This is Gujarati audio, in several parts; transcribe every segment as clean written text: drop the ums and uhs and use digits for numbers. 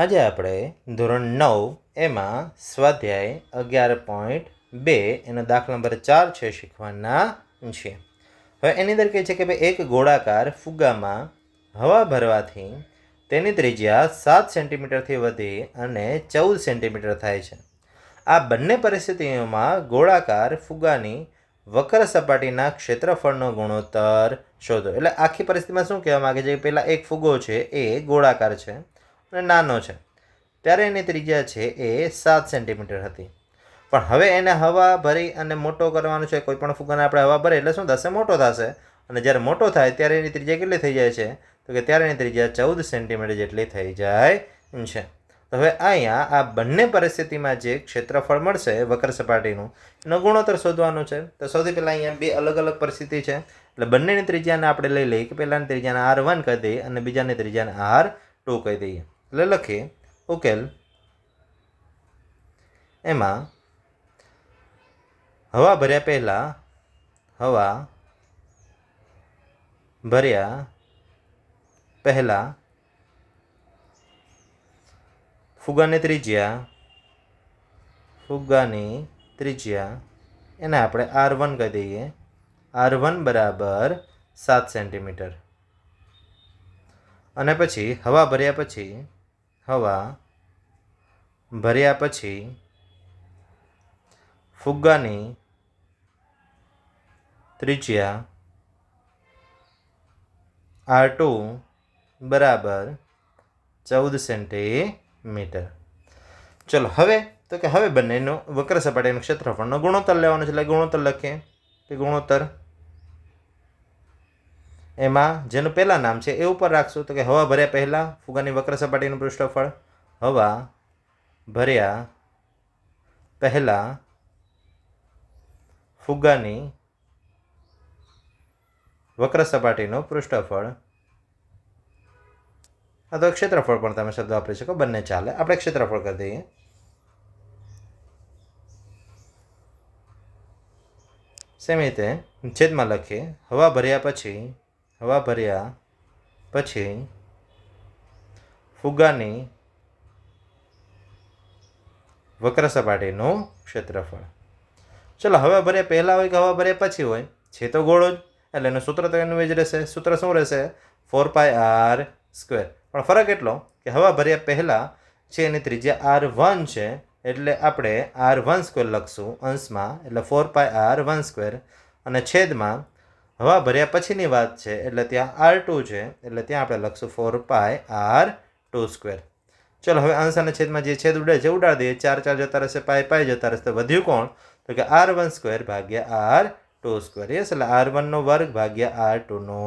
આજે આપણે ધોરણ 9 એમાં સ્વાધ્યાય 11.2 એનો દાખલા નંબર 4 છે શીખવાના છે. હવે એની અંદર કહે છે કે ભાઈ એક ગોળાકાર ફુગ્ગામાં હવા ભરવાથી તેની ત્રિજ્યા 7 સેન્ટીમીટરથી વધી અને 14 સેન્ટીમીટર થાય છે. આ બંને પરિસ્થિતિઓમાં ગોળાકાર ફુગ્ગાની વક્ર સપાટીના ક્ષેત્રફળનો ગુણોત્તર શોધો. એટલે આખી પરિસ્થિતિમાં શું કહેવા માગે છે કે પહેલાં એક ફુગ્ગો છે એ ગોળાકાર છે અને નાનો છે, ત્યારે એની ત્રિજ્યા છે એ 7 સેન્ટીમીટર હતી. પણ હવે એને હવા ભરી અને મોટો કરવાનો છે. કોઈ પણ ફુગ્ગાને આપણે હવા ભરે એટલે શું થશે? મોટો થશે. અને જ્યારે મોટો થાય ત્યારે એની ત્રિજ્યા કેટલી થઈ જાય છે? તો કે ત્યારે એની ત્રિજ્યા 14 સેન્ટીમીટર જેટલી થઈ જાય છે. તો હવે અહીંયા આ બંને પરિસ્થિતિમાં જે ક્ષેત્રફળ મળશે વક્ર સપાટીનું એનો ગુણોત્તર શોધવાનો છે. તો સૌથી પહેલાં અહીંયા બે અલગ અલગ પરિસ્થિતિ છે, એટલે બંનેની ત્રિજ્યાને આપણે લઈ લઈએ કે પહેલાંની ત્રિજ્યાને R1 કહી દઈએ અને બીજાની ત્રિજ્યાને R2 કહી દઈએ. એટલે લખીએ ઉકેલ. એમાં હવા ભર્યા પહેલાં ફુગ્ગાની ત્રિજ્યા એને આપણે R1 કહી દઈએ. R1 બરાબર 7 સેન્ટીમીટર. અને પછી હવા ભર્યા પછી ફુગ્ગાની ત્રિજ્યા R2 બરાબર 14 સેન્ટીમીટર. ચલો હવે તો કે હવે બંનેનું વક્ર સપાટીનું ક્ષેત્રફળનો ગુણોત્તર લેવાનો છે. એટલે ગુણોત્તર લખીએ કે ગુણોત્તર એમાં જેનું પહેલાં નામ છે એ ઉપર રાખશું. તો કે હવા ભર્યા પહેલાં ફુગ્ગાની વક્ર સપાટીનું પૃષ્ઠફળ, હવા ભર્યા પહેલાં ફુગ્ગાની વક્ર સપાટીનું પૃષ્ઠફળ, અથવા ક્ષેત્રફળ પણ તમે શબ્દ વાપરી શકો, બંને ચાલે. આપણે ક્ષેત્રફળ કરી દઈએ. સેમ રીતે છેદમાં લખીએ હવા ભર્યા પછી ફુગ્ગાની વક્ર સપાટીનું ક્ષેત્રફળ. ચલો હવા ભર્યા પહેલાં હોય કે હવા ભર્યા પછી હોય, છે તો ગોળો જ, એટલે એનું સૂત્ર તો એનું જ રહેશે. સૂત્ર શું રહેશે? 4πr². પણ ફરક એટલો કે હવા ભર્યા પહેલાં છે એની ત્રિજ્યા R1 છે, એટલે આપણે R1² લખશું અંશમાં, એટલે 4πr1². અને છેદમાં હવા ભર્યા પછીની વાત છે એટલે ત્યાં R2 છે, એટલે ત્યાં આપણે લખશું 4πr2². ચલો હવે અંશ અને છેદમાં જે છેદ ઉડે છે ઉડાડી દઈએ. 4 4 જતા રહેશે, પાઈ જતા રહેશે. તો વધ્યું કોણ? તો કે R1² ભાગ્યા R2². યસ, એટલે R1નો વર્ગ ભાગ્યા R2નો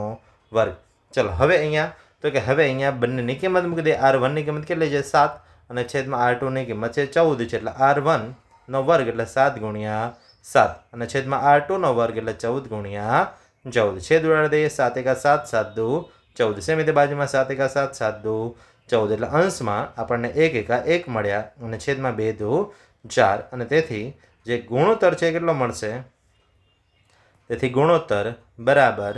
વર્ગ. ચલો હવે અહીંયા બંનેની કિંમત મૂકી દઈએ. R1ની કિંમત કેટલી છે? 7. અને છેદમાં R2ની કિંમત છે 14 છે, એટલે R1નો વર્ગ એટલે 7 ગુણ્યા 7. અને છેદમાં R2નો વર્ગ એટલે 14 ગુણ્યા 14. છેદ ઉડાડી દઈએ. 7 × 7 7 × 2 14. સેમ રીતે બાજુમાં 7 × 7 7 × 2 14. એટલે અંશમાં આપણને 1 × 1 મળ્યા અને છેદમાં 2 × 2 4. અને તેથી જે ગુણોત્તર છે કેટલો મળશે? તેથી ગુણોત્તર બરાબર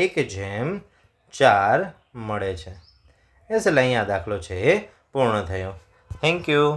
1/4 મળે છે. એટલે અહીંયા દાખલો છે એ પૂર્ણ થયો. Thank you.